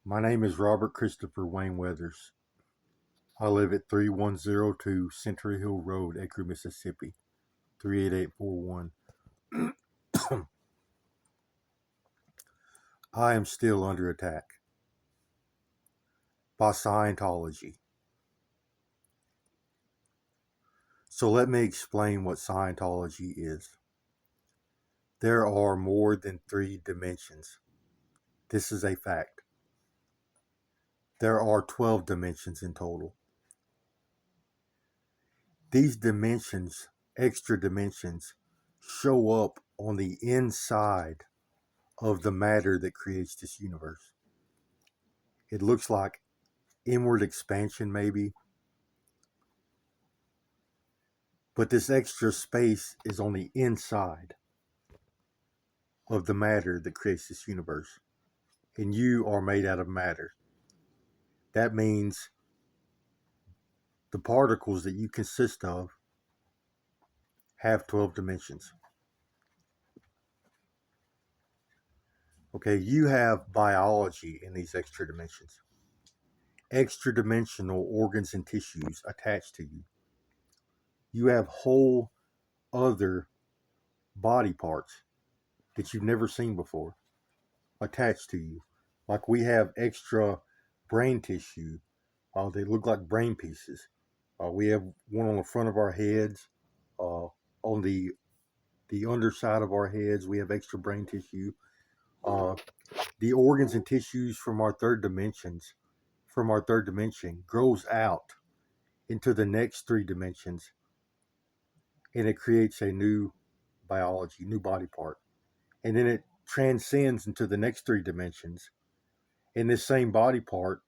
My name is Robert Christopher Wayne Weathers. I live at 3102 Century Hill Road, Acre, Mississippi, 38841. I am still under attack by Scientology. So let me explain what Scientology is. There are more than 3 dimensions. This is a fact. There are 12 dimensions in total. These dimensions, extra dimensions, show up on the inside of the matter that creates this universe. It looks like inward expansion, maybe, but this extra space is on the inside of the matter that creates this universe. And you are made out of matter. That means the particles that you consist of have 12 dimensions. Okay, you have biology in these extra dimensions. Extra dimensional organs and tissues attached to you. You have whole other body parts that you've never seen before attached to you. Like we have extra brain tissue. They look like brain pieces. We have one on the front of our heads. On the underside of our heads, we have extra brain tissue. The organs and tissues from our third dimension grows out into the next 3 dimensions, and it creates a new biology, new body part. And then it transcends into the next 3 dimensions, and this same body part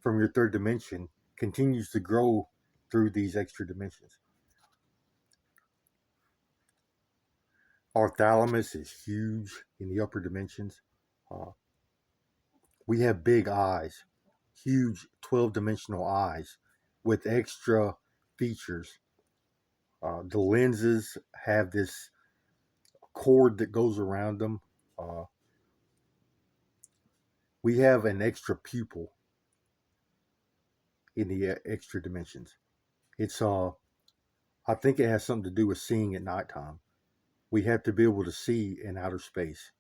from your third dimension continues to grow through these extra dimensions. Our thalamus is huge in the upper dimensions. Uh, we have big eyes, huge 12-dimensional eyes with extra features. The lenses have this cord that goes around them. Uh, we have an extra pupil in the extra dimensions. It's I think it has something to do with seeing at nighttime. We have to be able to see in outer space.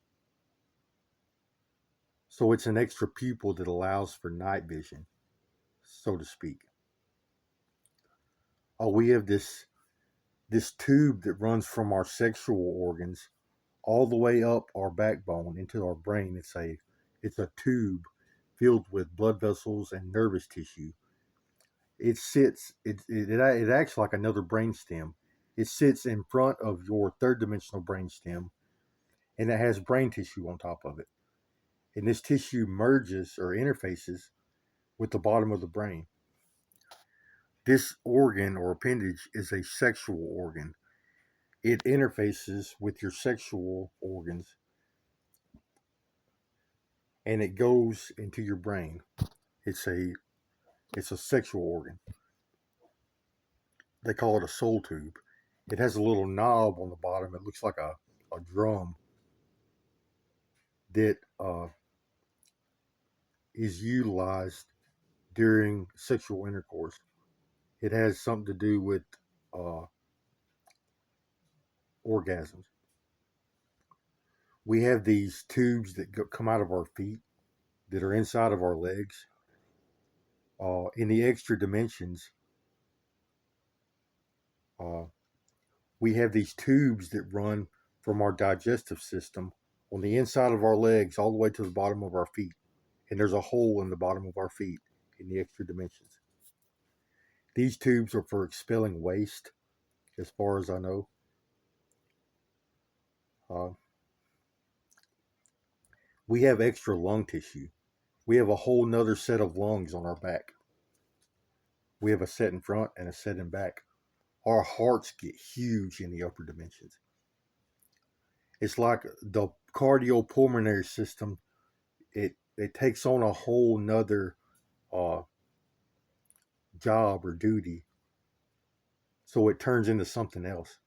So it's an extra pupil that allows for night vision, so to speak. We have this tube that runs from our sexual organs all the way up our backbone into our brain. It's a tube filled with blood vessels and nervous tissue. It acts like another brain stem. It sits in front of your third dimensional brain stem, and it has brain tissue on top of it. And this tissue merges or interfaces with the bottom of the brain. This organ or appendage is a sexual organ. It interfaces with your sexual organs, and it goes into your brain. It's a sexual organ. They call it a soul tube. It has a little knob on the bottom. It looks like a drum that is utilized during sexual intercourse. It has something to do with uh, orgasms. We have these tubes that come out of our feet that are inside of our legs. In the extra dimensions, uh, we have these tubes that run from our digestive system on the inside of our legs all the way to the bottom of our feet. And there's a hole in the bottom of our feet in the extra dimensions. These tubes are for expelling waste, as far as I know. Uh, we have extra lung tissue. We have a whole nother set of lungs on our back. We have a set in front and a set in back. Our hearts get huge in the upper dimensions. It's like the cardiopulmonary system. It takes on a whole nother uh, job or duty, so it turns into something else.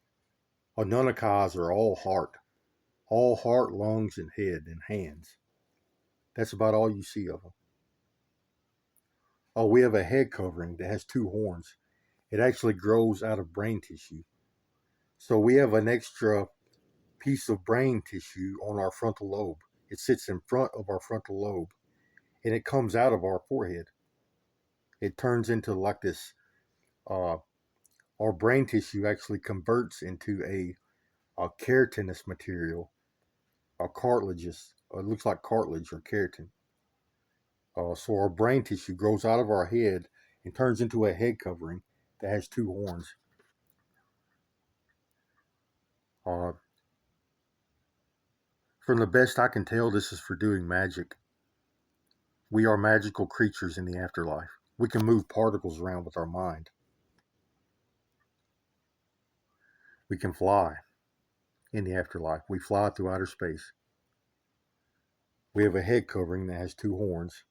Anunnakis are all heart, lungs, and head and hands. That's about all you see of them. Oh, we have a head covering that has two horns. It actually grows out of brain tissue. So we have an extra piece of brain tissue on our frontal lobe. It sits in front of our frontal lobe and it comes out of our forehead. It turns into like this. Uh, our brain tissue actually converts into a keratinous material, a cartilageous. It looks like cartilage or keratin. So our brain tissue grows out of our head and turns into a head covering that has two horns. Uh, from the best I can tell, this is for doing magic. We are magical creatures in the afterlife. We can move particles around with our mind. We can fly in the afterlife. We fly through outer space. We have a head covering that has two horns.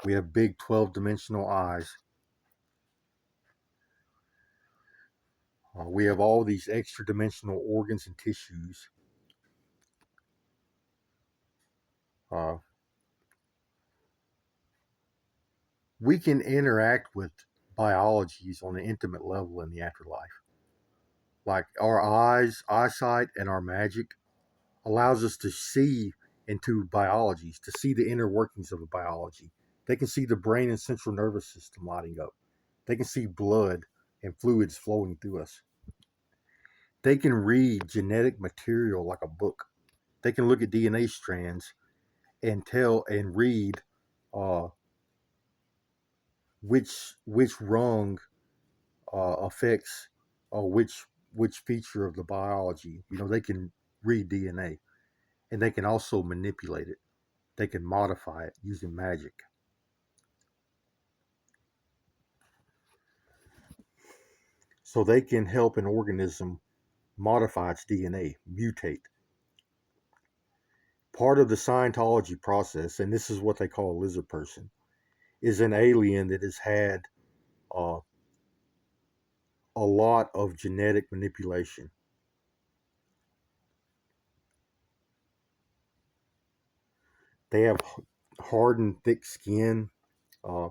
We have big 12-dimensional eyes. We have all these extra dimensional organs and tissues. Uh, we can interact with biologies on an intimate level in the afterlife. Like our eyesight, and our magic allows us to see into biologies, to see the inner workings of a biology. They can see the brain and central nervous system lighting up. They can see blood and fluids flowing through us. They can read genetic material like a book. They can look at DNA strands and tell and read uh, which rung affects which feature of the biology. They can read DNA and they can also manipulate it. They can modify it using magic. So they can help an organism modify its DNA, mutate. Part of the Scientology process, and this is what they call a lizard person, is an alien that has had uh, a lot of genetic manipulation. They have hard and thick skin. Uh,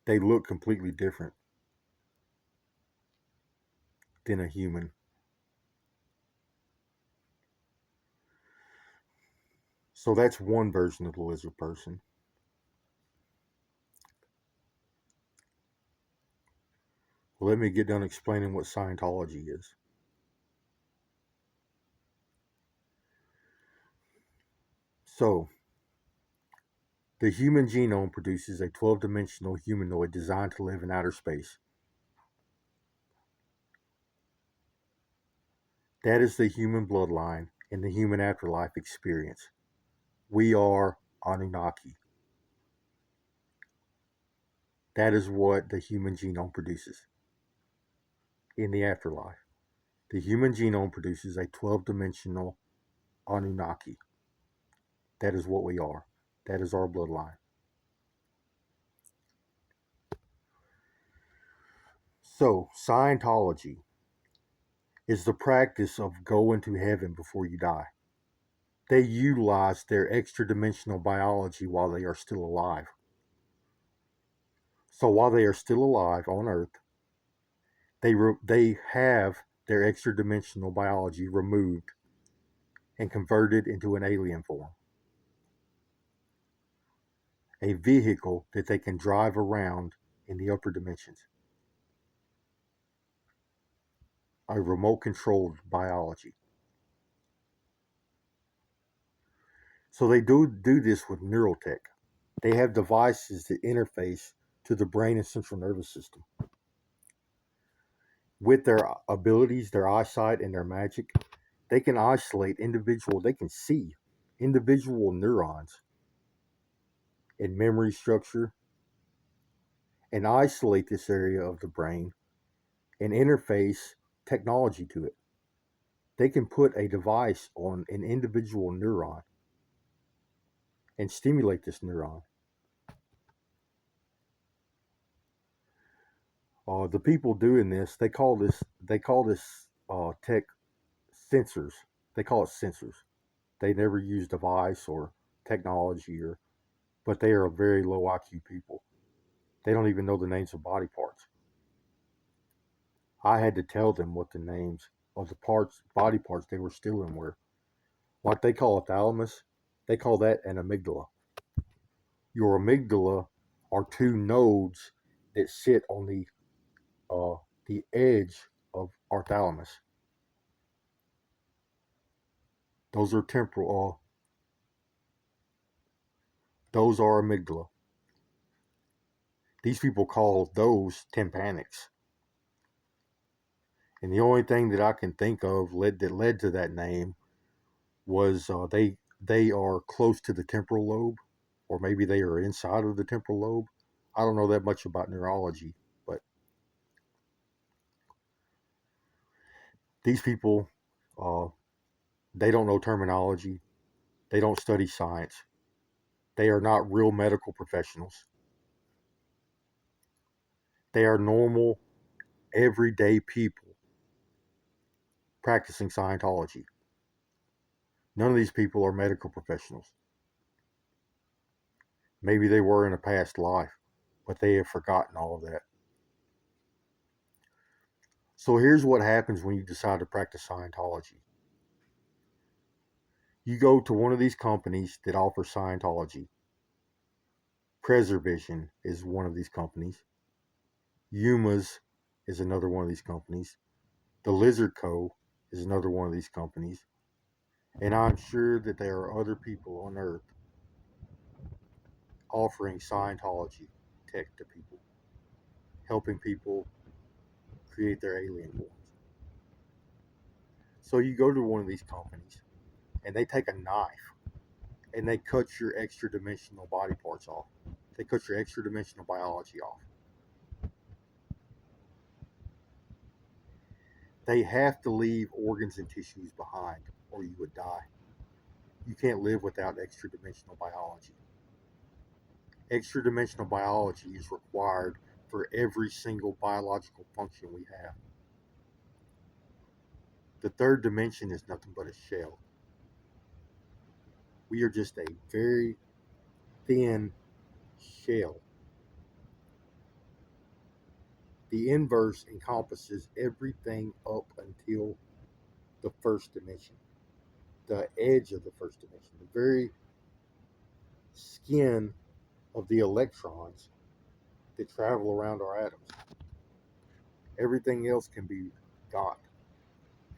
they look completely different than a human. So that's one version of the lizard person. Well, let me get done explaining what Scientology is. So, the human genome produces a 12-dimensional humanoid designed to live in outer space. That is the human bloodline and the human afterlife experience. We are Anunnaki. That is what the human genome produces in the afterlife. The human genome produces a 12-dimensional Anunnaki. That is what we are. That is our bloodline. So, Scientology is the practice of going to heaven before you die. They utilize their extra dimensional biology while they are still alive. So while they are still alive on Earth, they have their extra dimensional biology removed and converted into an alien form, a vehicle that they can drive around in the upper dimensions, a remote controlled biology. So they do this with Neurotech. They have devices that interface to the brain and central nervous system. With their abilities, their eyesight, and their magic, they can they can see individual neurons and memory structure and isolate this area of the brain and interface technology to it. They can put a device on an individual neuron and stimulate this neuron. The people doing this, they call this tech sensors. They call it sensors. They never use device or technology or but they are very low IQ people. They don't even know the names of body parts. I had to tell them what the names of the parts, body parts they were stealing were. Like they call a thalamus, they call that an amygdala. Your amygdala are two nodes that sit on the edge of our thalamus. Those are temporal. Those are amygdala. These people call those tympanics. And the only thing that I can think of that led to that name was they are close to the temporal lobe, or maybe they are inside of the temporal lobe. I don't know that much about neurology, but these people, uh, they don't know terminology. They don't study science. They are not real medical professionals. They are normal, everyday people practicing Scientology. None of these people are medical professionals. Maybe they were in a past life, but they have forgotten all of that. So here's what happens when you decide to practice Scientology. You go to one of these companies that offer Scientology. Preservision is one of these companies. Yuma's is another one of these companies. The Lizard Co. is another one of these companies. And I'm sure that there are other people on Earth offering Scientology tech to people, helping people create their alien forms. So you go to one of these companies and they take a knife and they cut your extra dimensional body parts off. They cut your extra dimensional biology off. They have to leave organs and tissues behind or you would die. You can't live without extra dimensional biology. Extra dimensional biology is required for every single biological function we have. The third dimension is nothing but a shell. We are just a very thin shell. The inverse encompasses everything up until the first dimension, the edge of the first dimension, the very skin of the electrons that travel around our atoms. Everything else can be God.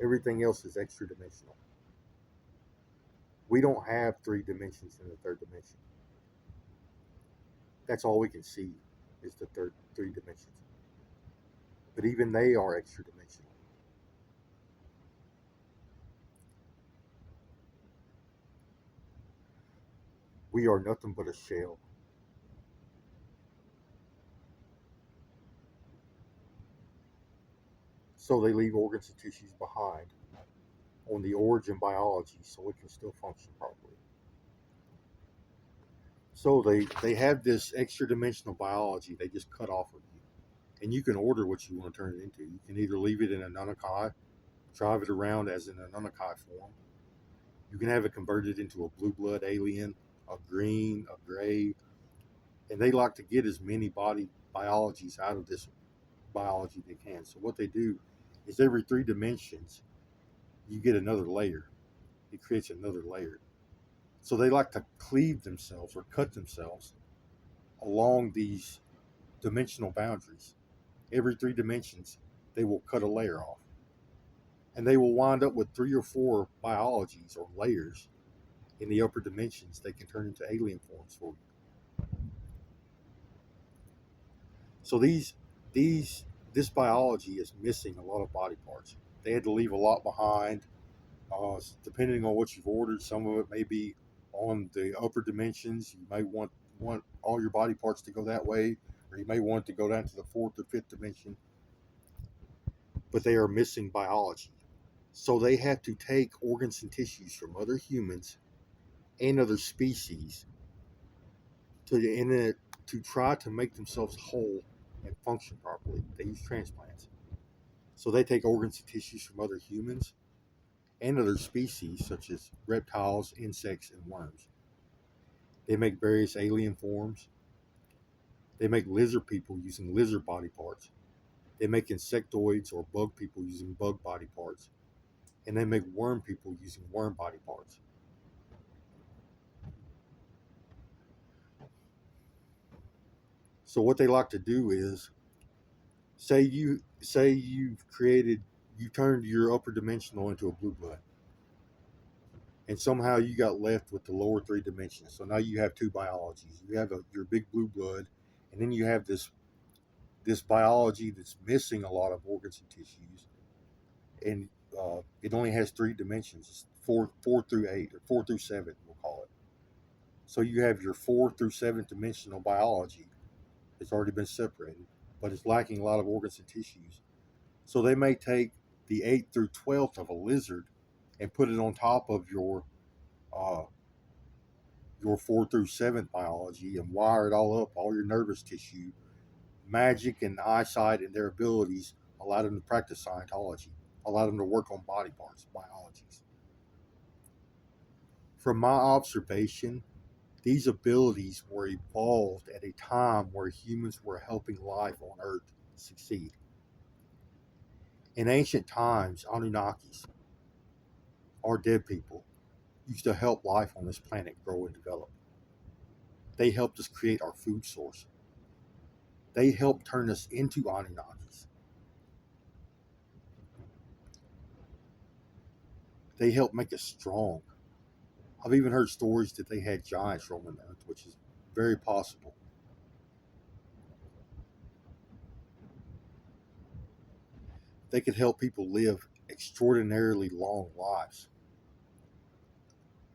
Everything else is extra dimensional. We don't have three dimensions in the third dimension. That's all we can see is the third three dimensions. But even they are extra dimensional. We are nothing but a shell. So they leave organs and tissues behind on the origin biology so it can still function properly. So they have this extra dimensional biology they just cut off of you. And you can order what you want to turn it into. You can either leave it in a Anunnaki, drive it around as in an Anunnaki form. You can have it converted into a blue blood alien, a green, a gray, and they like to get as many body biologies out of this biology they can. So what they do is every three dimensions, you get another layer. It creates another layer. So they like to cleave themselves or cut themselves along these dimensional boundaries. Every three dimensions, they will cut a layer off. And they will wind up with three or four biologies or layers in the upper dimensions they can turn into alien forms for you. So this biology is missing a lot of body parts. They had to leave a lot behind. Depending on what you've ordered, some of it may be on the upper dimensions. You may want all your body parts to go that way, or you may want it to go down to the fourth or fifth dimension. But they are missing biology. So they have to take organs and tissues from other humans and other species to try to make themselves whole and function properly. They use transplants. So they take organs and tissues from other humans and other species such as reptiles, insects, and worms. They make various alien forms. They make lizard people using lizard body parts. They make insectoids or bug people using bug body parts. And they make worm people using worm body parts. So what they like to do is say you turned your upper dimensional into a blue blood, and somehow you got left with the lower three dimensions. So now you have two biologies. You have your big blue blood, and then you have this biology that's missing a lot of organs and tissues, and it only has three dimensions. It's four through eight or four through seven, we'll call it. So you have your four through seven dimensional biology. It's already been separated, but it's lacking a lot of organs and tissues. So they may take the 8th through 12th of a lizard and put it on top of uh, your 4 through 7th biology and wire it all up, all your nervous tissue, magic and eyesight and their abilities allow them to practice Scientology, allow them to work on body parts, biologies. From my observation, these abilities were evolved at a time where humans were helping life on Earth succeed. In ancient times, Anunnakis, our dead people, used to help life on this planet grow and develop. They helped us create our food source. They helped turn us into Anunnakis. They helped make us strong. I've even heard stories that they had giants roaming the earth, which is very possible. They could help people live extraordinarily long lives.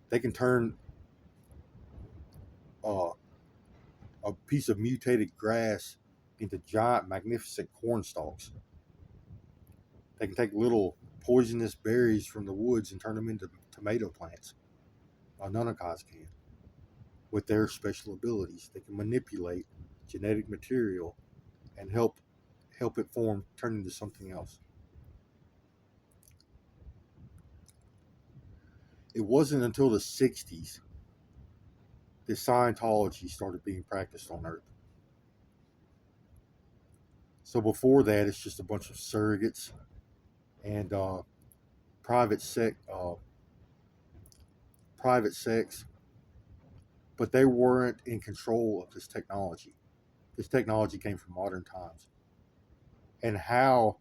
They can turn uh, a piece of mutated grass into giant, magnificent corn stalks. They can take little poisonous berries from the woods and turn them into tomato plants. Anunnakis can. With their special abilities, they can manipulate genetic material and help it form, turn into something else. It wasn't until the 60s that Scientology started being practiced on Earth. So before that, it's just a bunch of surrogates and private sex, private sex, but they weren't in control of this technology. This technology came from modern times, and how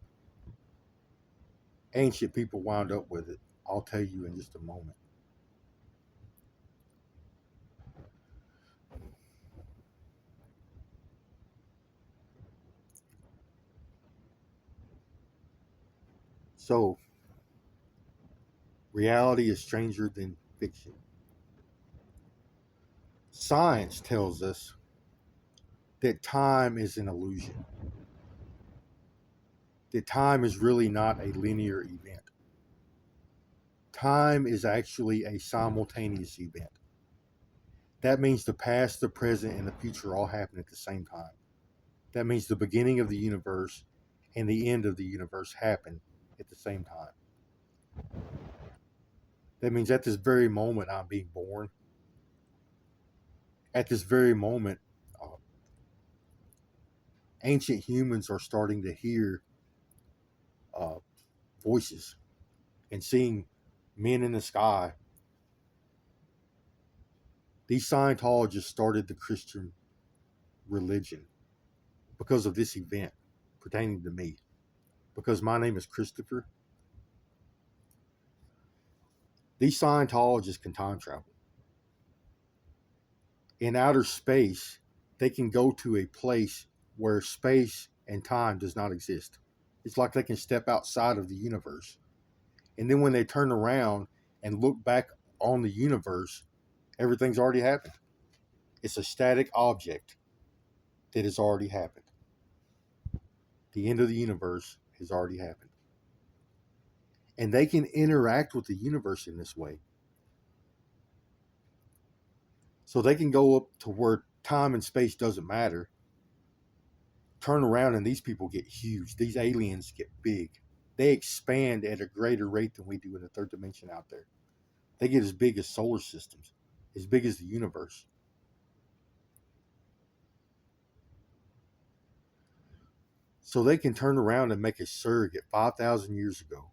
ancient people wound up with it, I'll tell you in just a moment. So, reality is stranger than fiction. Science tells us that time is an illusion, that time is really not a linear event. Time is actually a simultaneous event. That means the past, the present, and the future all happen at the same time. That means the beginning of the universe and the end of the universe happen at the same time. That means at this very moment I'm being born. At this very moment, uh, ancient humans are starting to hear uh, voices and seeing men in the sky. These Scientologists started the Christian religion because of this event pertaining to me. Because my name is Christopher, these Scientologists can time travel. In outer space, they can go to a place where space and time does not exist. It's like they can step outside of the universe. And then when they turn around and look back on the universe, everything's already happened. It's a static object that has already happened. The end of the universe has already happened. And they can interact with the universe in this way. So they can go up to where time and space doesn't matter, turn around, and these people get huge. These aliens get big. They expand at a greater rate than we do in the third dimension out there. They get as big as solar systems, as big as the universe. So they can turn around and make a surrogate 5,000 years ago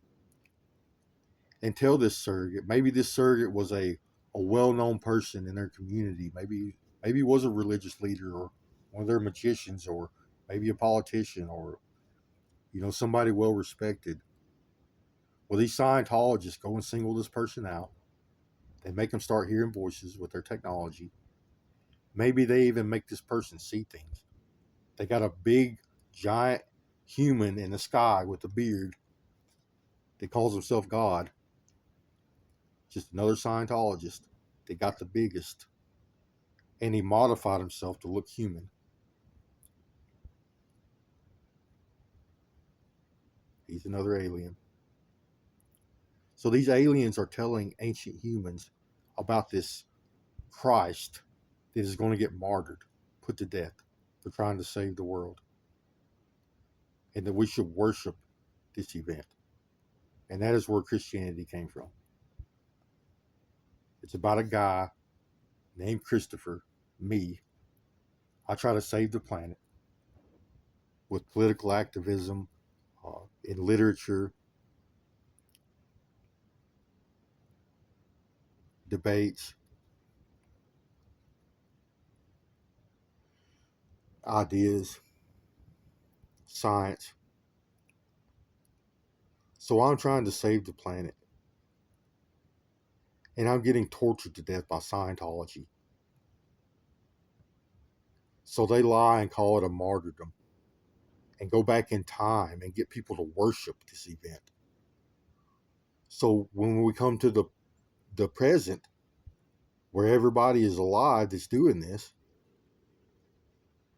and tell this surrogate, maybe this surrogate was a well-known person in their community. Maybe he was a religious leader or one of their magicians, or maybe a politician, or somebody well respected. Well, these Scientologists go and single this person out. They make them start hearing voices with their technology. Maybe they even make this person see things. They got a big, giant human in the sky with a beard that calls himself God. Just another Scientologist. They got the biggest. And he modified himself to look human. He's another alien. So these aliens are telling ancient humans about this Christ that is going to get martyred, put to death for trying to save the world. And that we should worship this event. And that is where Christianity came from. It's about a guy named Christopher, me. I try to save the planet with political activism, in literature, debates, ideas, science. So I'm trying to save the planet. And I'm getting tortured to death by Scientology. So they lie and call it a martyrdom and go back in time and get people to worship this event. So when we come to the present, where everybody is alive that's doing this,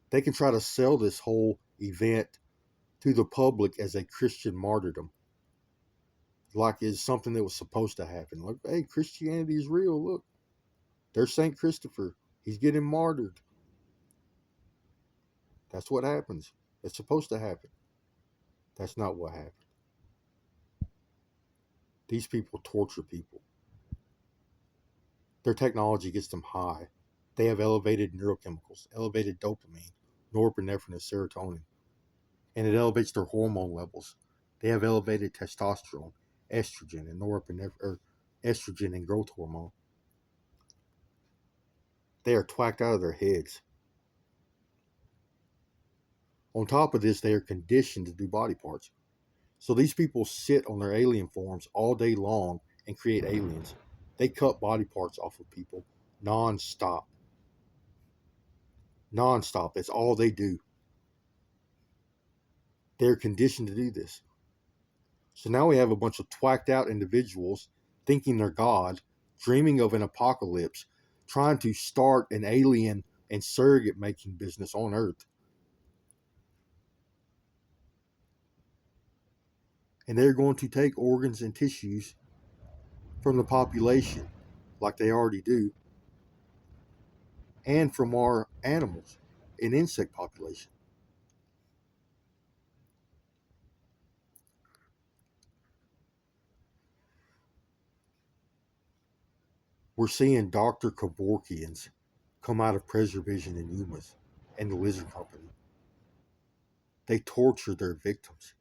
they can try to sell this whole event to the public as a Christian martyrdom. Like it's something that was supposed to happen. Like, hey, Christianity is real. Look, there's St. Christopher. He's getting martyred. That's what happens. It's supposed to happen. That's not what happened. These people torture people. Their technology gets them high. They have elevated neurochemicals, elevated dopamine, norepinephrine, and serotonin, and it elevates their hormone levels. They have elevated testosterone, estrogen, and norepinephrine, or estrogen and growth hormone. They are twacked out of their heads. On top of this, they are conditioned to do body parts. So these people sit on their alien forms all day long and create aliens. They cut body parts off of people non-stop. Non-stop. That's all they do. They're conditioned to do this. So now we have a bunch of twacked out individuals thinking they're God, dreaming of an apocalypse, trying to start an alien and surrogate making business on Earth. And they're going to take organs and tissues from the population, like they already do, and from our animals and insect population. We're seeing Dr. Kevorkians come out of Preservision in Humus and the Lizard Company. They torture their victims,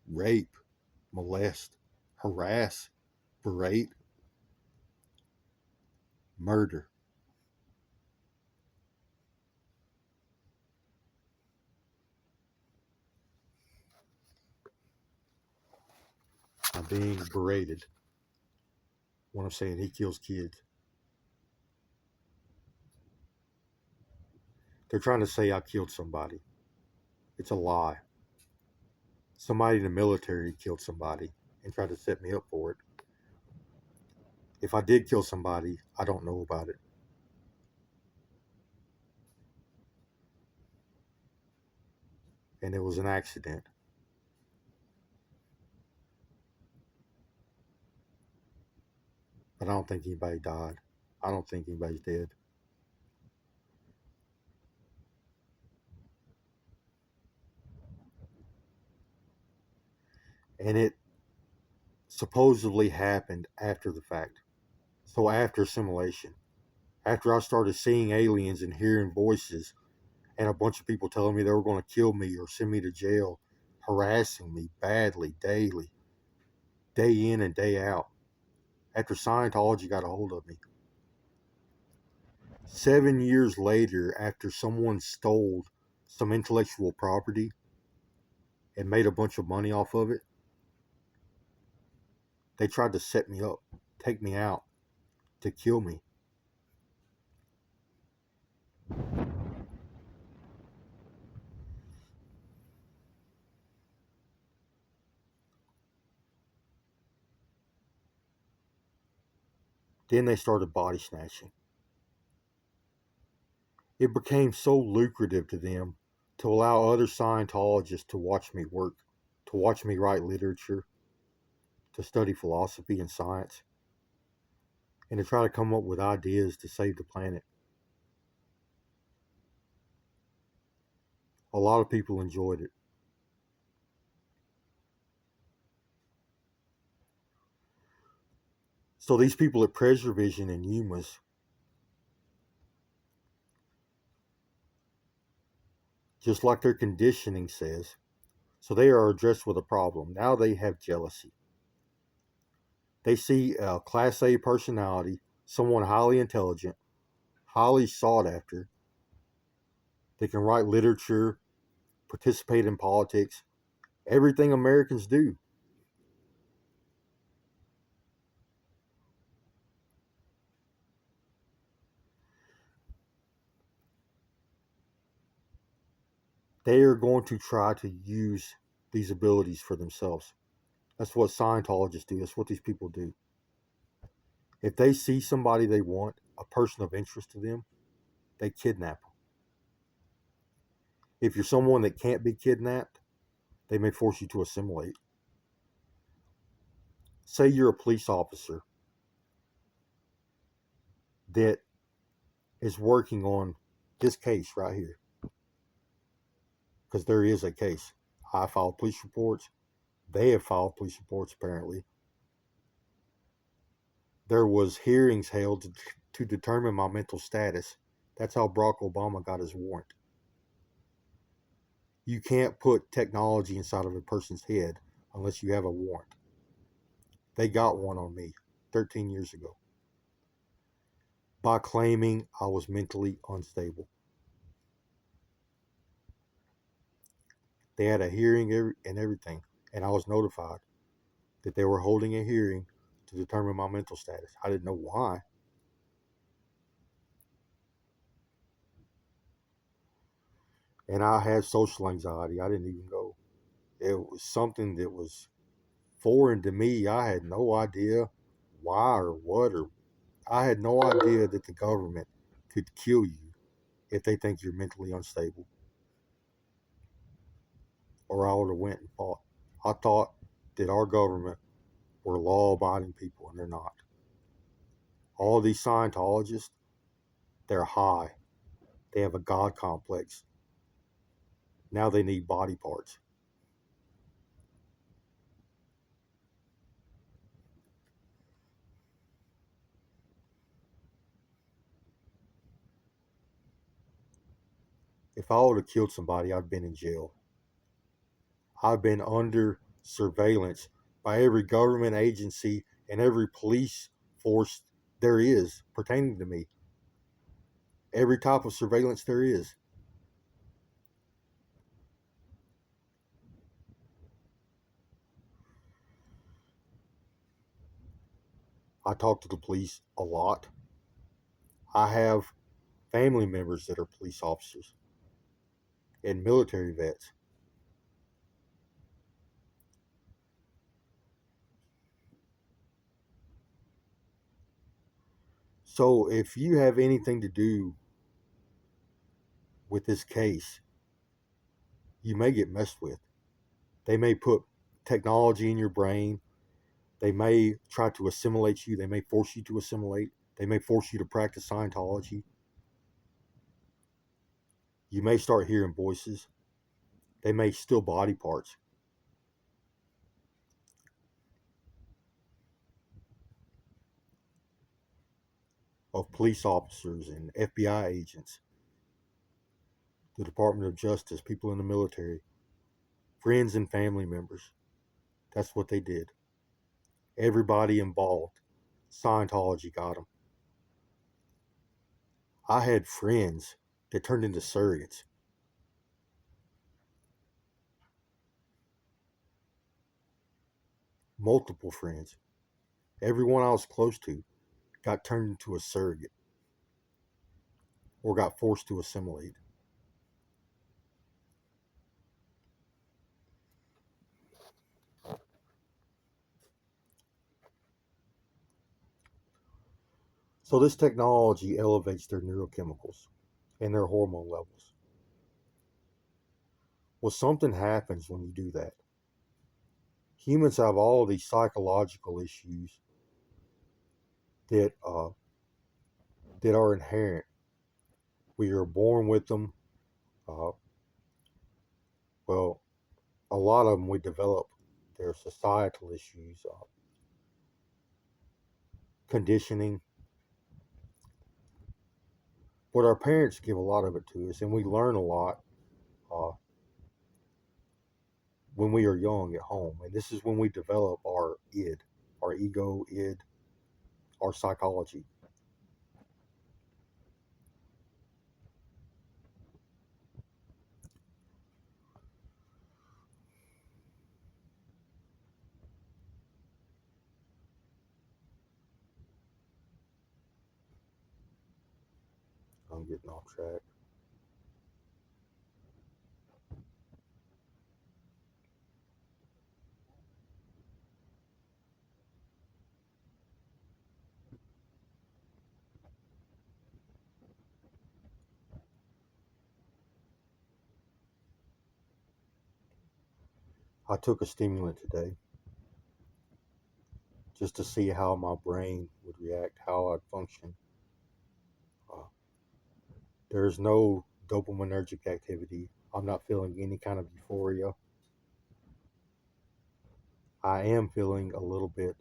rape, molest, harass, berate, murder. I'm being berated when I'm saying he kills kids. They're trying to say I killed somebody. It's a lie. Somebody in the military killed somebody and tried to set me up for it. If I did kill somebody, I don't know about it. And it was an accident. But I don't think anybody died. I don't think anybody's dead. And it supposedly happened after the fact. So after assimilation, after I started seeing aliens and hearing voices and a bunch of people telling me they were going to kill me or send me to jail, harassing me badly, daily, day in and day out, after Scientology got a hold of me. 7 years later, after someone stole some intellectual property and made a bunch of money off of it, they tried to set me up, take me out, to kill me. Then they started body snatching. It became so lucrative to them to allow other Scientologists to watch me work, to watch me write literature, to study philosophy and science, and to try to come up with ideas to save the planet. A lot of people enjoyed it. So these people at Pressure Vision and UMAS, just like their conditioning says, so they are addressed with a problem. Now they have jealousy. They see a Class A personality, someone highly intelligent, highly sought after, that can write literature, participate in politics, everything Americans do. They are going to try to use these abilities for themselves. That's what Scientologists do. That's what these people do. If they see somebody they want, a person of interest to them, they kidnap them. If you're someone that can't be kidnapped, they may force you to assimilate. Say you're a police officer that is working on this case right here, because there is a case. I filed police reports. They have filed police reports, apparently. There was hearings held to determine my mental status. That's how Barack Obama got his warrant. You can't put technology inside of a person's head unless you have a warrant. They got one on me 13 years ago by claiming I was mentally unstable. They had a hearing and everything, and I was notified that they were holding a hearing to determine my mental status. I didn't know why. And I had social anxiety. I didn't even go. It was something that was foreign to me. I had no idea why or what, or I had no idea that the government could kill you if they think you're mentally unstable. Or I would have went and fought. I thought that our government were law-abiding people, and they're not. All these Scientologists, they're high. They have a God complex. Now they need body parts. If I would have killed somebody, I'd been in jail. I've been under surveillance by every government agency and every police force there is pertaining to me. Every type of surveillance there is. I talk to the police a lot. I have family members that are police officers and military vets. So if you have anything to do with this case, you may get messed with. They may put technology in your brain. They may try to assimilate you. They may force you to assimilate. They may force you to practice Scientology. You may start hearing voices. They may steal body parts of police officers and FBI agents. the Department of Justice, people in the military, friends and family members. That's what they did. Everybody involved. Scientology got them. I had friends that turned into surrogates. Multiple friends. Everyone I was close to got turned into a surrogate or got forced to assimilate. So this technology elevates their neurochemicals and their hormone levels. Well, something happens when you do that. Humans have all of these psychological issues that that are inherent. We are born with them. Uh, well, a lot of them we develop. They're societal issues, conditioning. But our parents give a lot of it to us, and we learn a lot uh, when we are young at home. And this is when we develop our id, our ego, id, our psychology. I'm getting off track. I took a stimulant today just to see how my brain would react, how I'd function. Uh, there's no dopaminergic activity. I'm not feeling any kind of euphoria. I am feeling a little bit.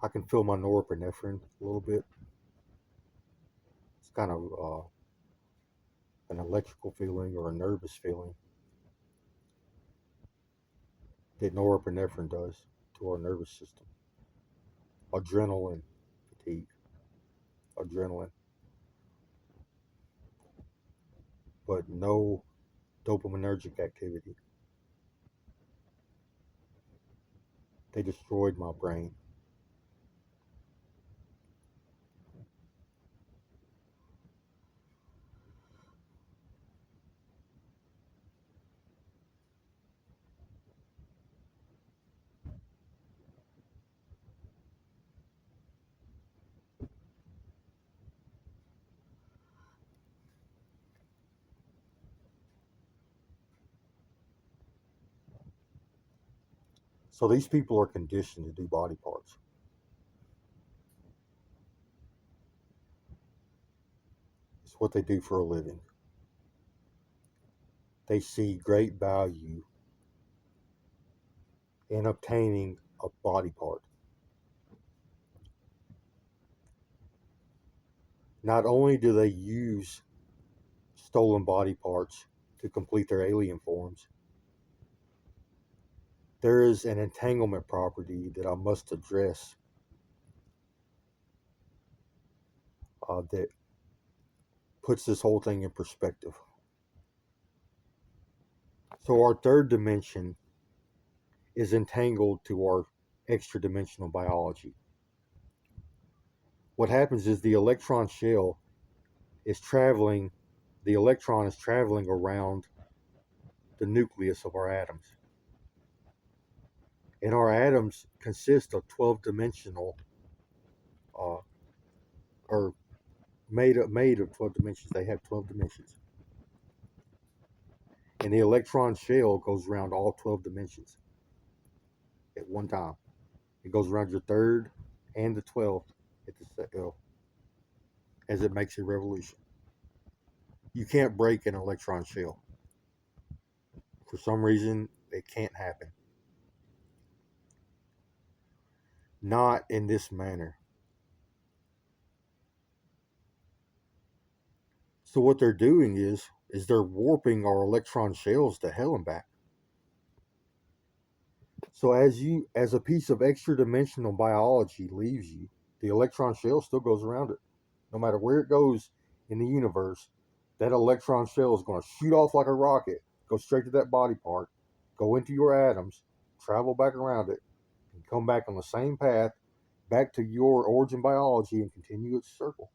I can feel my norepinephrine a little bit. It's kind of an electrical feeling or a nervous feeling that norepinephrine does to our nervous system. Adrenaline fatigue, adrenaline, but no dopaminergic activity. They destroyed my brain. So these people are conditioned to do body parts. It's what they do for a living. They see great value in obtaining a body part. Not only do they use stolen body parts to complete their alien forms, there is an entanglement property that I must address that puts this whole thing in perspective. So, our third dimension is entangled to our extra dimensional biology. What happens is the electron is traveling around the nucleus of our atoms. And our atoms consist of 12 dimensional, uh, or made of 12 dimensions. They have 12 dimensions. And the electron shell goes around all 12 dimensions at one time. It goes around your third and the 12th at as it makes a revolution. You can't break an electron shell. For some reason, it can't happen. Not in this manner. So what they're doing is they're warping our electron shells to hell and back. So as a piece of extra dimensional biology leaves you, the electron shell still goes around it. No matter where it goes in the universe, that electron shell is going to shoot off like a rocket, go straight to that body part, go into your atoms, travel back around it, and come back on the same path back to your origin biology and continue its circle.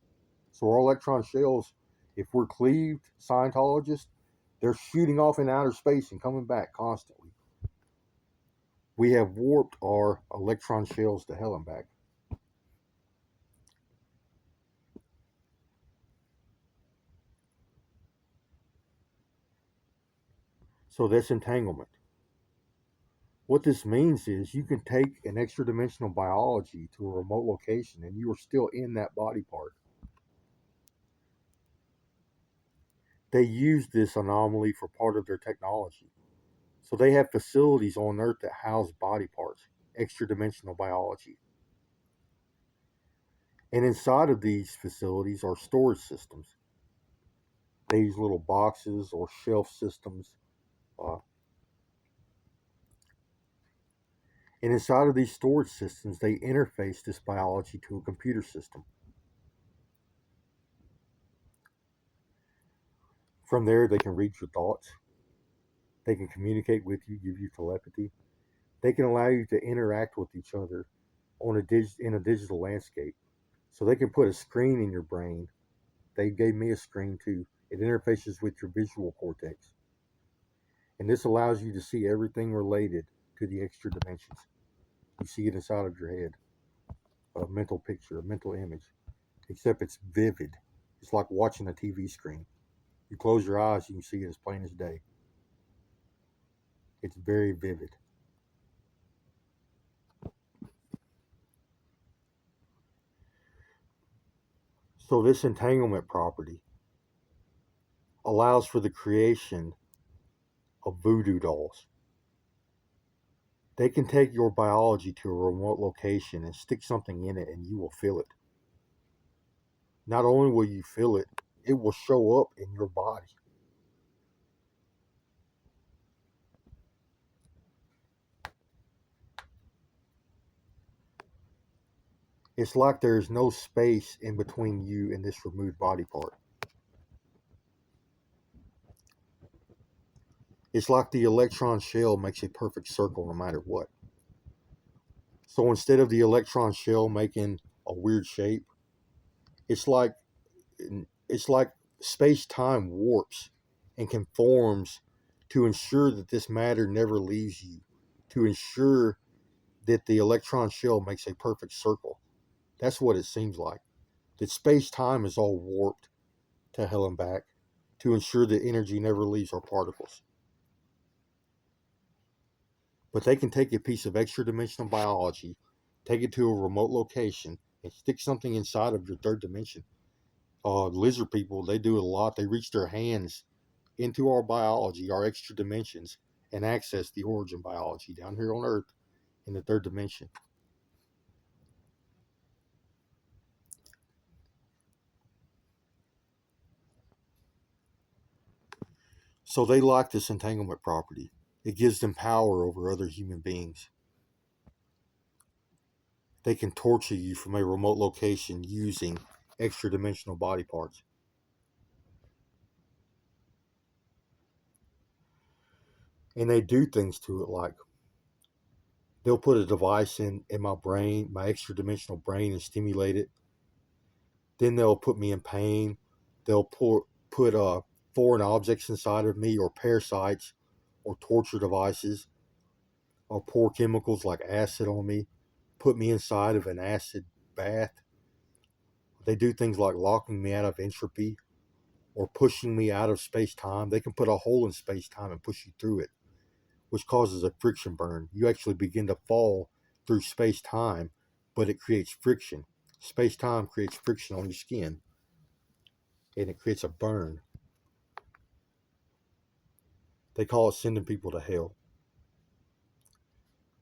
So our electron shells, if we're cleaved Scientologists, they're shooting off in outer space and coming back constantly. We have warped our electron shells to hell and back. So that's entanglement. What this means is you can take an extra dimensional biology to a remote location and you are still in that body part. They use this anomaly for part of their technology. So they have facilities on Earth that house body parts, extra dimensional biology. And inside of these facilities are storage systems. They use little boxes or shelf systems. Uh, and inside of these storage systems, they interface this biology to a computer system. From there, they can read your thoughts. They can communicate with you, give you telepathy. They can allow you to interact with each other in a digital landscape. So they can put a screen in your brain. They gave me a screen too. It interfaces with your visual cortex. And this allows you to see everything related to the extra dimensions. You see it inside of your head, a mental picture, a mental image, except it's vivid. It's like watching a TV screen. You close your eyes, you can see it as plain as day. It's very vivid. So this entanglement property allows for the creation of voodoo dolls. They can take your biology to a remote location and stick something in it and you will feel it. Not only will you feel it, it will show up in your body. It's like there is no space in between you and this removed body part. It's like the electron shell makes a perfect circle no matter what. So instead of the electron shell making a weird shape, it's like it's like space-time warps and conforms to ensure that this matter never leaves you, to ensure that the electron shell makes a perfect circle. That's what it seems like. That space-time is all warped to hell and back to ensure that energy never leaves our particles. But they can take a piece of extra dimensional biology, take it to a remote location, and stick something inside of your third dimension. Lizard people, they do it a lot. They reach their hands into our biology, our extra dimensions, and access the origin biology down here on Earth in the third dimension. So they like this entanglement property. It gives them power over other human beings. They can torture you from a remote location using extra dimensional body parts. And they do things to it like they'll put a device in my brain, my extra dimensional brain, and stimulate it. Then they'll put me in pain. They'll put foreign objects inside of me, or parasites, or torture devices, or pour chemicals like acid on me, put me inside of an acid bath. They do things like locking me out of entropy or pushing me out of space time. They can put a hole in space time and push you through it, which causes a friction burn. You actually begin to fall through space time, but it creates friction. Space time creates friction on your skin and it creates a burn. They call it sending people to hell.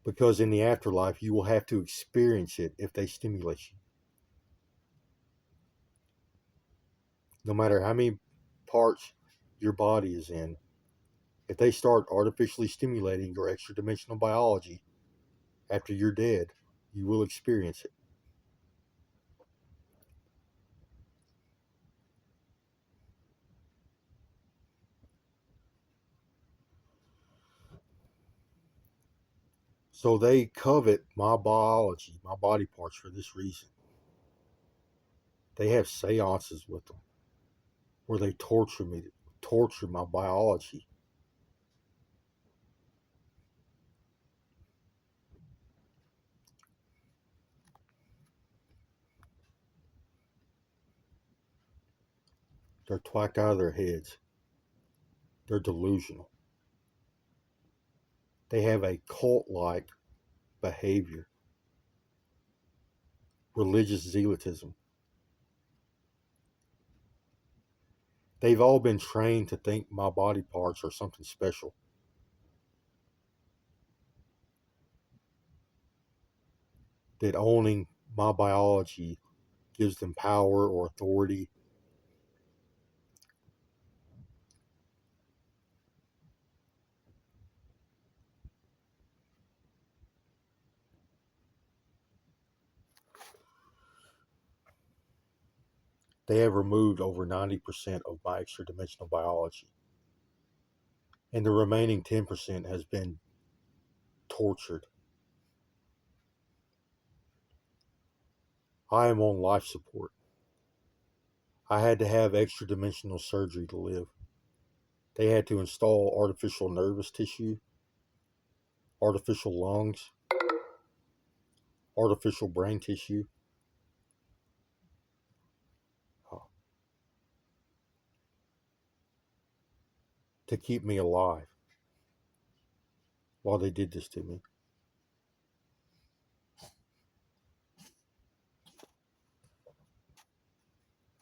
Because in the afterlife, you will have to experience it if they stimulate you. No matter how many parts your body is in, if they start artificially stimulating your extra dimensional biology after you're dead, you will experience it. So they covet my biology, my body parts, for this reason. They have seances with them where they torture me, torture my biology. They're twacked out of their heads. They're delusional. They have a cult like behavior, religious zealotism. They've all been trained to think my body parts are something special. That owning my biology gives them power or authority. They have removed over 90% of my extra dimensional biology. And the remaining 10% has been tortured. I am on life support. I had to have extra dimensional surgery to live. They had to install artificial nervous tissue, artificial lungs, artificial brain tissue uh, to keep me alive while they did this to me.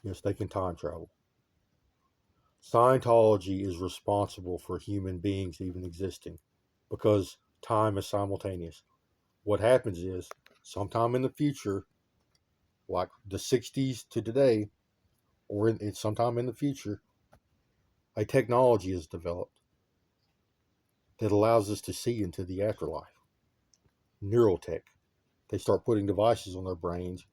Yes, they can time travel. Scientology is responsible for human beings even existing because time is simultaneous. What happens is, sometime in the future, like the 60s to today, or sometime in the future, a technology is developed that allows us to see into the afterlife. Neurotech. They start putting devices on their brains.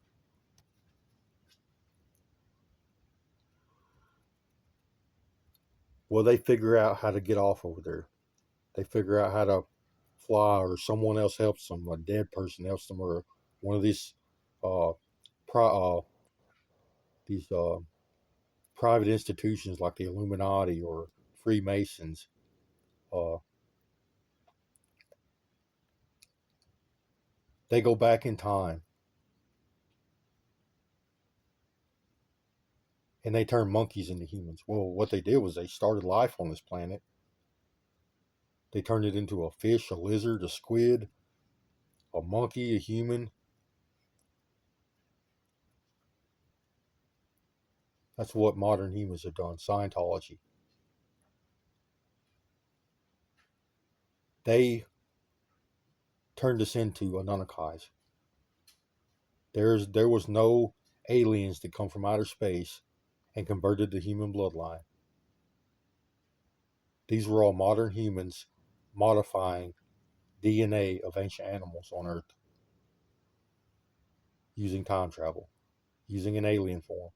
Well, they figure out how to get off over there. They figure out how to fly, or someone else helps them. A dead person helps them, or one of uh, pri- uh, these private institutions like the Illuminati or Freemasons. Uh, they go back in time and they turn monkeys into humans. Well, what they did was they started life on this planet. They turned it into a fish, a lizard, a squid, a monkey, a human. That's what modern humans have done. Scientology. They turned us into Anunnakis. There was no aliens that come from outer space and converted the human bloodline. These were all modern humans modifying DNA of ancient animals on Earth using time travel, using an alien form.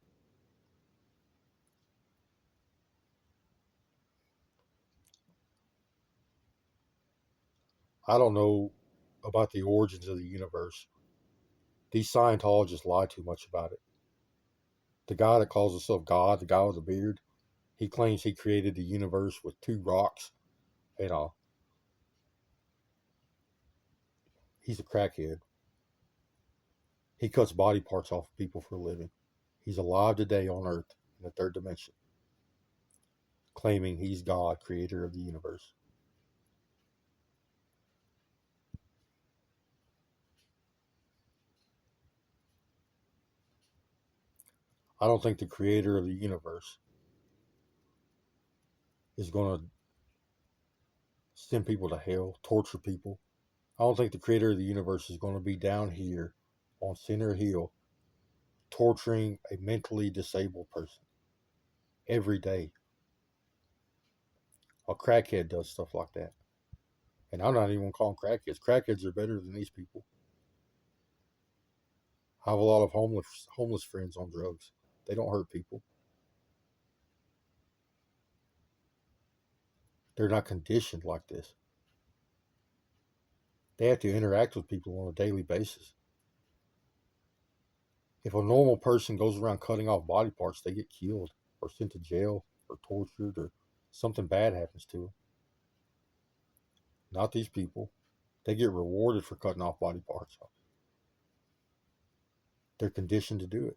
I don't know about the origins of the universe. These Scientologists lie too much about it. The guy that calls himself God, the guy with the beard, he claims he created the universe with two rocks. And he's a crackhead. He cuts body parts off of people for a living. He's alive today on Earth in the third dimension, claiming he's God, creator of the universe. I don't think the creator of the universe is going to send people to hell, torture people. I don't think the creator of the universe is going to be down here on Center Hill torturing a mentally disabled person every day. A crackhead does stuff like that. And I'm not even going to call them crackheads. Crackheads are better than these people. I have a lot of homeless friends on drugs. They don't hurt people. They're not conditioned like this. They have to interact with people on a daily basis. If a normal person goes around cutting off body parts, they get killed or sent to jail or tortured or something bad happens to them. Not these people. They get rewarded for cutting off body parts. They're conditioned to do it.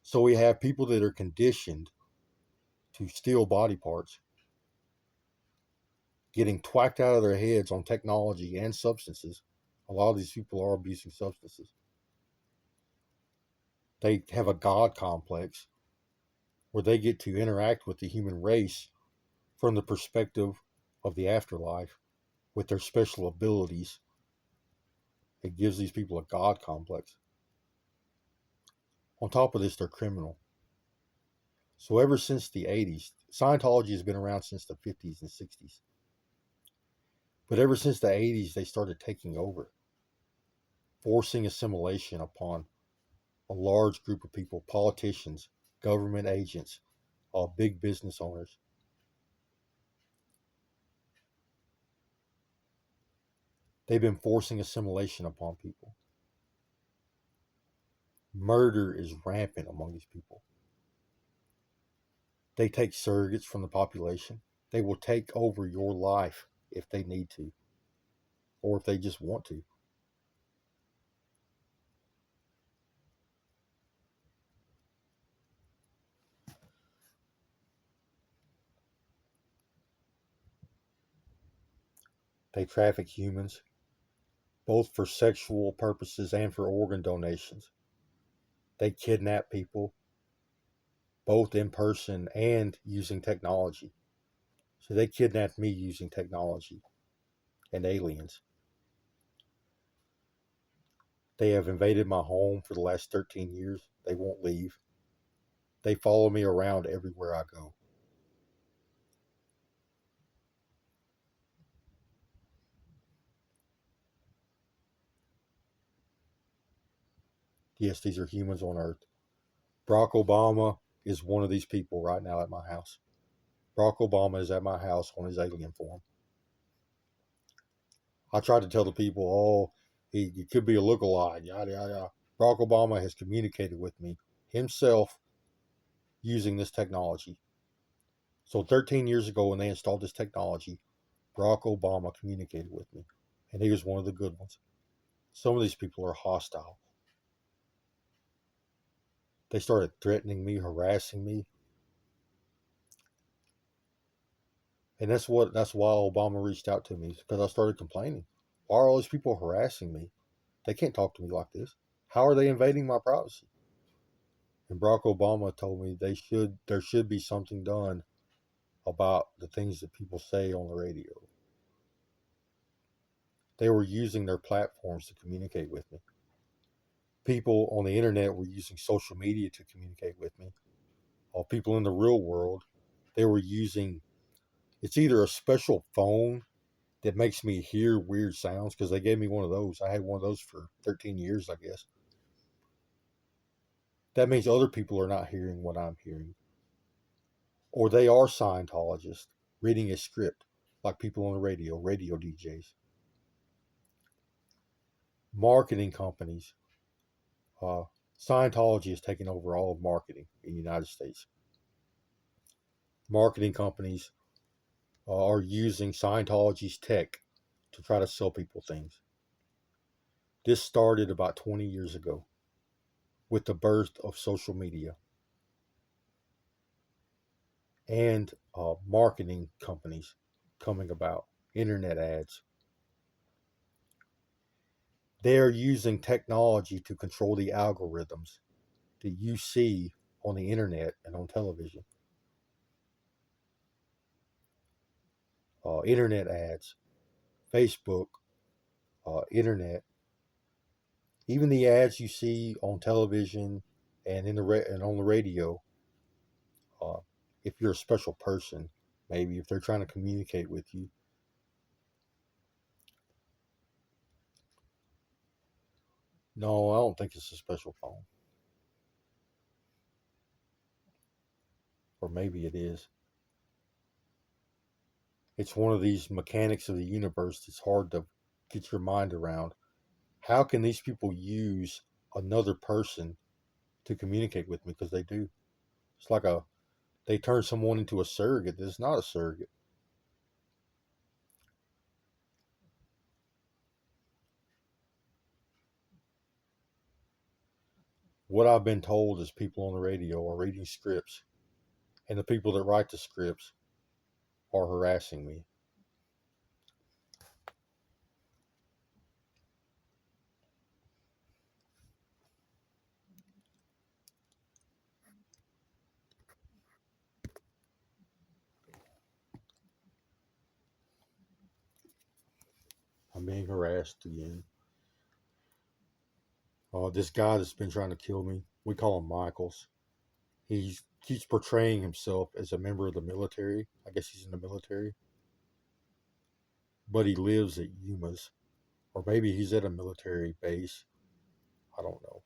So we have people that are conditioned to steal body parts, getting twacked out of their heads on technology and substances. A lot of these people are abusing substances. They have a God complex where they get to interact with the human race from the perspective of the afterlife with their special abilities. It gives these people a God complex. On top of this, they're criminal. So ever since the 80s, Scientology has been around since the 50s and 60s. But ever since the 80s, they started taking over, forcing assimilation upon a large group of people, politicians, government agents, big business owners. They've been forcing assimilation upon people. Murder is rampant among these people. They take surrogates from the population. They will take over your life if they need to, or if they just want to. They traffic humans, both for sexual purposes and for organ donations. They kidnap people, both in person and using technology. So they kidnapped me using technology and aliens. They have invaded my home for the last 13 years. They won't leave. They follow me around everywhere I go. Yes, these are humans on Earth. Barack Obama is one of these people right now at my house. Barack Obama is at my house on his alien form. I tried to tell the people, oh, he could be a lookalike, yada, yada, yada. Barack Obama has communicated with me himself using this technology. So 13 years ago, when they installed this technology, Barack Obama communicated with me, and he was one of the good ones. Some of these people are hostile. They started threatening me, harassing me, and that's why Obama reached out to me, because I started complaining. Why are all these people harassing me? They can't talk to me like this. How are they invading my privacy? And Barack Obama told me there should be something done about the things that people say on the radio. They were using their platforms to communicate with me. People on the internet were using social media to communicate with me. People in the real world, they were using, it's either a special phone that makes me hear weird sounds, because they gave me one of those. I had one of those for 13 years, I guess. That means other people are not hearing what I'm hearing. Or they are Scientologists reading a script, like people on the radio DJs. Marketing companies. Uh, Scientology has taken over all of marketing in the United States. Marketing companies are using Scientology's tech to try to sell people things. This started about 20 years ago with the birth of social media and marketing companies coming about, internet ads. They are using technology to control the algorithms that you see on the internet and on television. Internet ads, Facebook, internet, even the ads you see on television and and on the radio. Uh, if you're a special person, maybe if they're trying to communicate with you. No, I don't think it's a special phone. Or maybe it is. It's one of these mechanics of the universe that's hard to get your mind around. How can these people use another person to communicate with me? Because they do. It's like they turn someone into a surrogate that's not a surrogate. What I've been told is people on the radio are reading scripts, and the people that write the scripts are harassing me. I'm being harassed again. This guy that's been trying to kill me, we call him Michaels. He keeps portraying himself as a member of the military. I guess he's in the military, but he lives at Yuma's, or maybe he's at a military base. I don't know.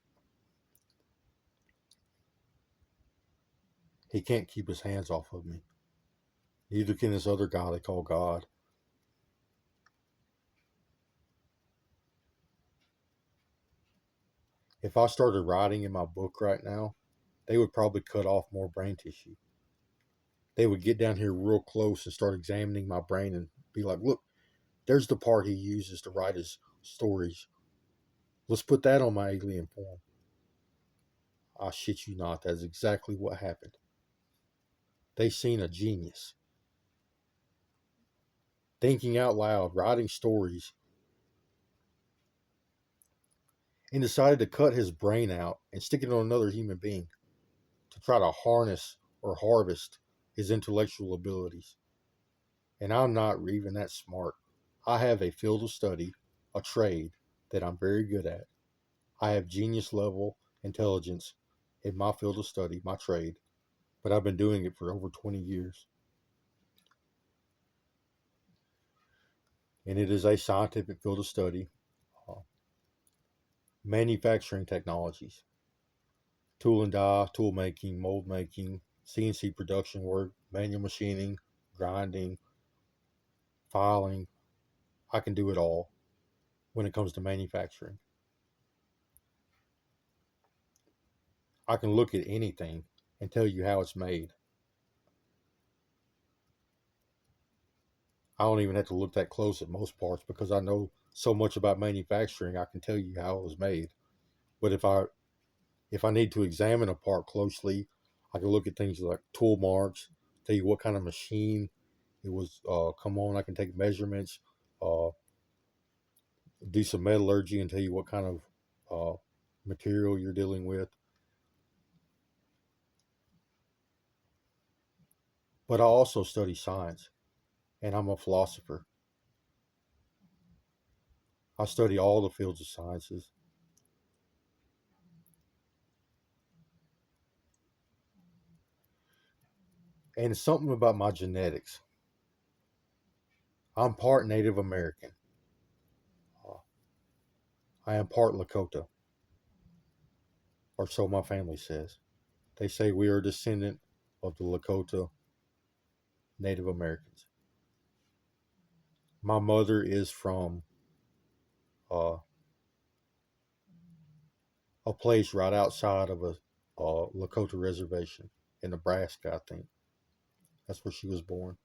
He can't keep his hands off of me. Neither can this other guy they call God. If I started writing in my book right now, they would probably cut off more brain tissue. They would get down here real close and start examining my brain and be like, look, there's the part he uses to write his stories. Let's put that on my alien form. I shit you not, that's exactly what happened. They seen a genius thinking out loud, writing stories, and decided to cut his brain out and stick it on another human being to try to harness or harvest his intellectual abilities. And I'm not even that smart. I have a field of study, a trade that I'm very good at. I have genius level intelligence in my field of study, my trade, but I've been doing it for over 20 years. And it is a scientific field of study. Uh, Manufacturing technologies, tool and die, tool making, mold making, CNC production work, manual machining, grinding, filing. I can do it all when it comes to manufacturing. I can look at anything and tell you how it's made. I don't even have to look that close at most parts because I know so much about manufacturing. I can tell you how it was made. But if I need to examine a part closely, I can look at things like tool marks, tell you what kind of machine it was come on. I can take measurements, uh, do some metallurgy, and tell you what kind of material you're dealing with. But I also study science, and I'm a philosopher. I study all the fields of sciences. And it's something about my genetics. I'm part Native American. Uh, I am part Lakota, or so my family says. They say we are a descendant of the Lakota Native Americans. My mother is from uh, a place right outside of a Lakota reservation in Nebraska, I think. That's where she was born.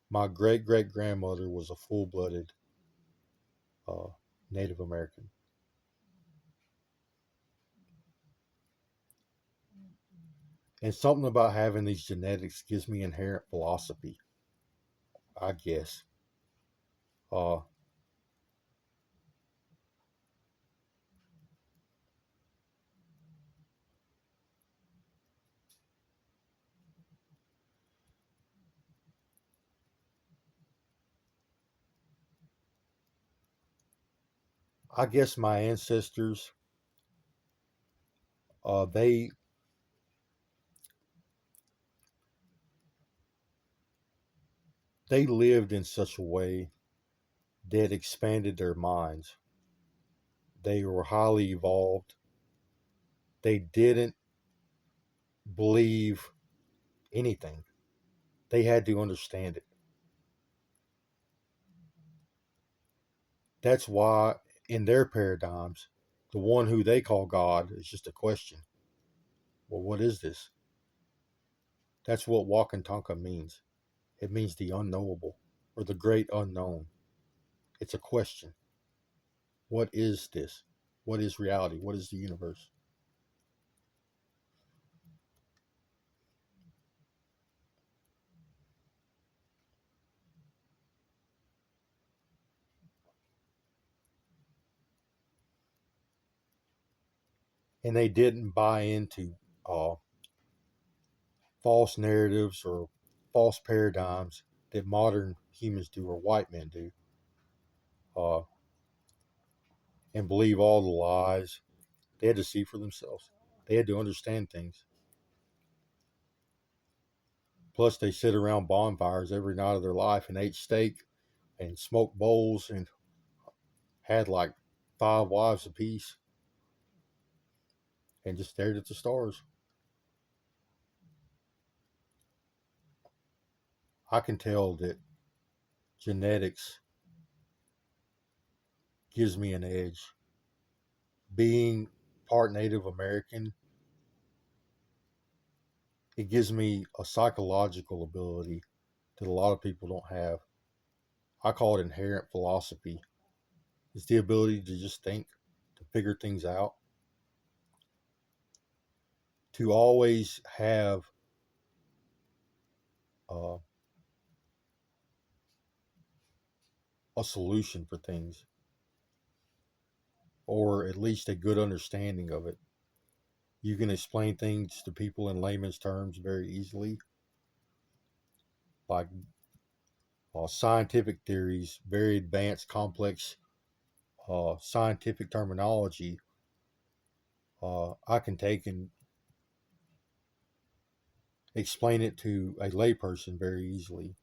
My great great grandmother was a full blooded uh, Native American. And something about having these genetics gives me inherent philosophy, I guess. Uh, I guess my ancestors, they they lived in such a way that expanded their minds. They were highly evolved. They didn't believe anything. They had to understand it. That's why, in their paradigms, the one who they call God is just a question. Well, what is this? That's what Wakantanka means. It means the unknowable or the great unknown. It's a question. What is this? What is reality? What is the universe? And they didn't buy into uh, false narratives or false paradigms that modern humans do or white men do, uh, and believe all the lies. They had to see for themselves. They had to understand things. Plus, they sit around bonfires every night of their life and ate steak and smoked bowls and had like 5 wives apiece and just stared at the stars. I can tell that genetics gives me an edge. Being part Native American, it gives me a psychological ability that a lot of people don't have. I call it inherent philosophy. It's the ability to just think, to figure things out, to always have uh, a solution for things, or at least a good understanding of it. You can explain things to people in layman's terms very easily, like scientific theories, very advanced, complex scientific terminology. I can take and explain it to a layperson very easily.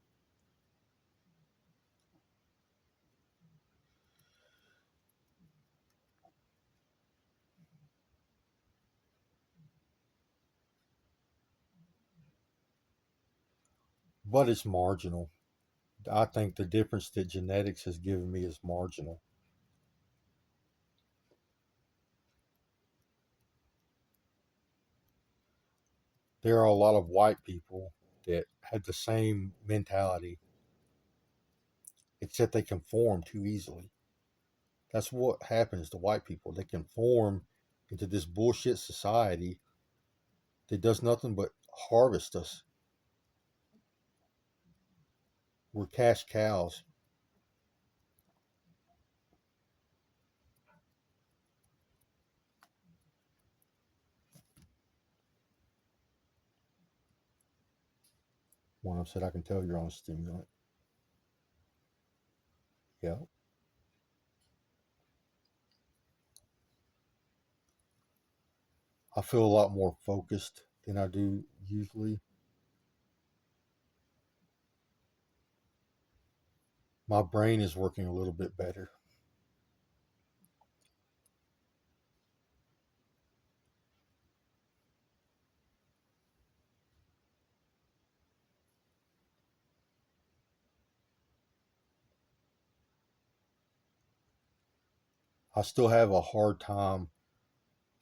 But it's marginal. I think the difference that genetics has given me is marginal. There are a lot of white people that had the same mentality, except they conform too easily. That's what happens to white people. They conform into this bullshit society that does nothing but harvest us. We're cash cows. One of them said, I can tell you're on a stimulant. Yeah. I feel a lot more focused than I do usually. My brain is working a little bit better. I still have a hard time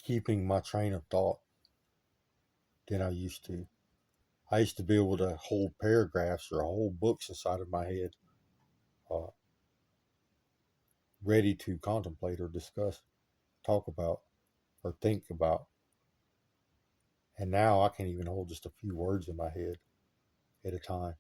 keeping my train of thought than I used to. I used to be able to hold paragraphs or whole books inside of my head, uh, ready to contemplate or discuss, talk about, or think about. And now I can't even hold just a few words in my head at a time.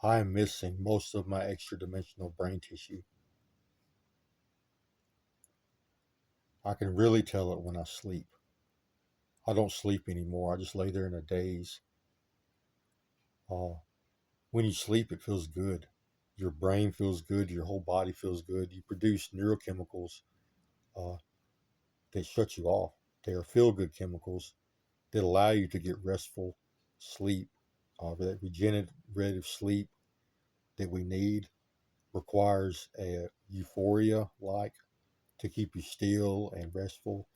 I am missing most of my extra dimensional brain tissue. I can really tell it when I sleep. I don't sleep anymore. I just lay there in a daze. Uh, when you sleep, it feels good. Your brain feels good. Your whole body feels good. You produce neurochemicals uh, that shut you off. They are feel good chemicals that allow you to get restful sleep. That regenerative sleep that we need requires a euphoria like to keep you still and restful.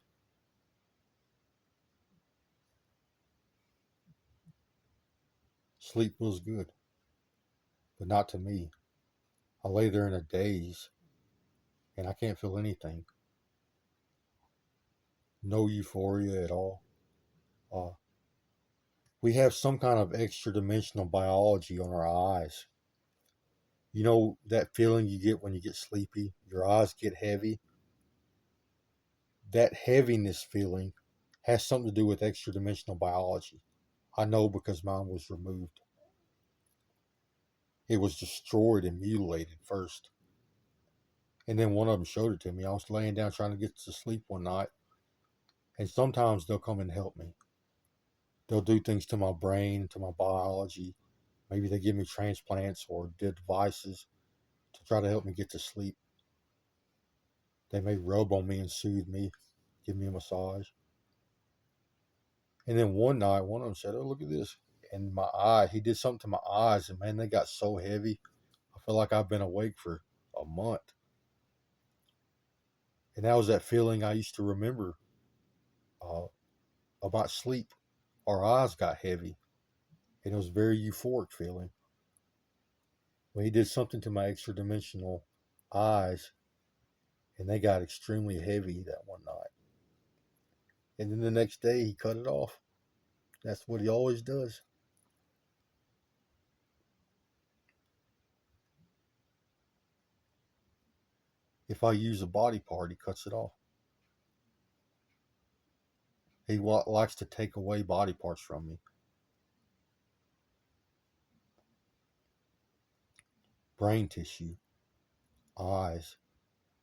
Sleep feels good, but not to me. I lay there in a daze and I can't feel anything. No euphoria at all. Uh, we have some kind of extra dimensional biology on our eyes. You know that feeling you get when you get sleepy? Your eyes get heavy. That heaviness feeling has something to do with extra dimensional biology. I know because mine was removed. It was destroyed and mutilated first. And then one of them showed it to me. I was laying down trying to get to sleep one night, and sometimes they'll come and help me. They'll do things to my brain, to my biology. Maybe they give me transplants or devices to try to help me get to sleep. They may rub on me and soothe me, give me a massage. And then one night, one of them said, "Oh, look at this." And my eye, he did something to my eyes, and man, they got so heavy. I feel like I've been awake for a month. And that was that feeling I used to remember uh, about sleep. Our eyes got heavy, and it was a very euphoric feeling. When he did something to my extra dimensional eyes, and they got extremely heavy that one night. And then the next day, he cut it off. That's what he always does. If I use a body part, he cuts it off. He likes to take away body parts from me. Brain tissue, eyes,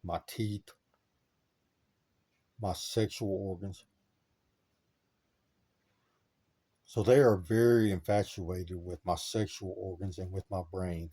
my teeth, my sexual organs. So they are very infatuated with my sexual organs and with my brain.